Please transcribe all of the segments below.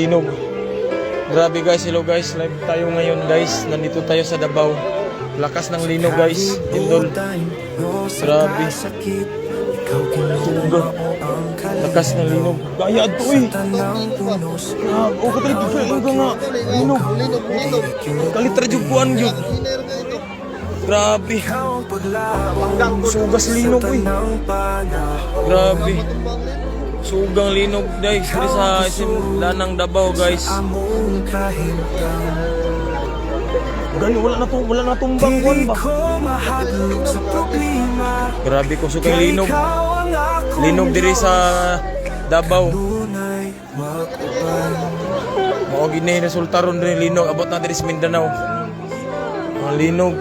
Linog. Grabe guys, hello guys, live tayo ngayon guys. Nandito tayo sa Davao. Lakas ng linog guys, Idol. Grabe. Lakas ng linog. Kaya ito eh. Oh, katalik ito nga. Linog. Kalitra jupuan yun. Grabe. Sugas linog eh. Grabe. Sugang linog guys diri sa Lanang Davao guys. Gani wala na tumbang kon ba. Grabe ko sugang linog. Linog diri sa Davao. Mao gini resulta ron diri linog abot na diri sa Mindanao. Ang linog.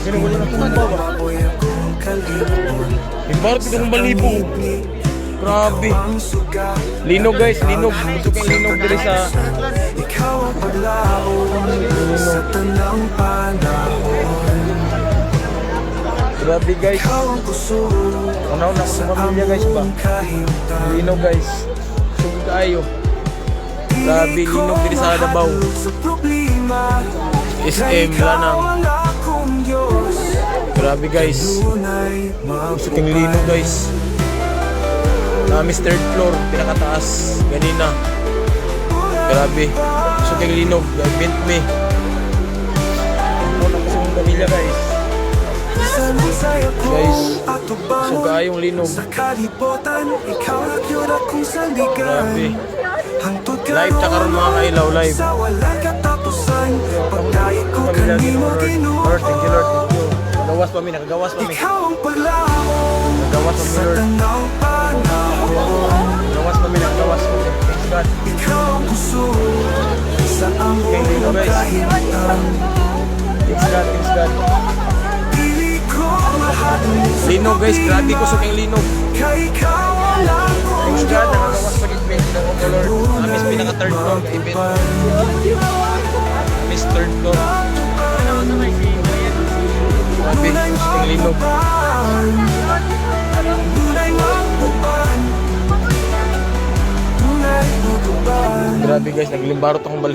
Gani wala na tumbang ba. Imbarot ito ng balibo. Grabe. Linog guys, linog. Gusto kong linog diri sa Grabe guys. Unaw na sa pamilya guys ba. Linog guys. Sugod kayo. Grabe linog diri sa Davao. SM Lanang. Grabe guys. Gusto kong linog guys. Namis third floor, pinakataas. Ganina. Grabe. Gusto kong linog. Bent me. Ano kasi mong pamilya guys. Guys. So kayong linog. Grabe. Live ta karon mga kailaw live. Pamilya Ginoo Lord. Thank you Lord. Nagawas pa mi, nakagawas pa mi. Nagawas pa mi Lord. Nagawas pa mi, nakagawas pa mi. Thanks God. Okay, linog guys. Thanks God, thanks God. Linog guys, grabe ko sa kayong linog. Thanks God, nakagawas pa gitbin. Lord, amis pinaka third floor. Amis third floor. Grabe, gusto kong linog. Grabe guys, naglimbarot akong balik.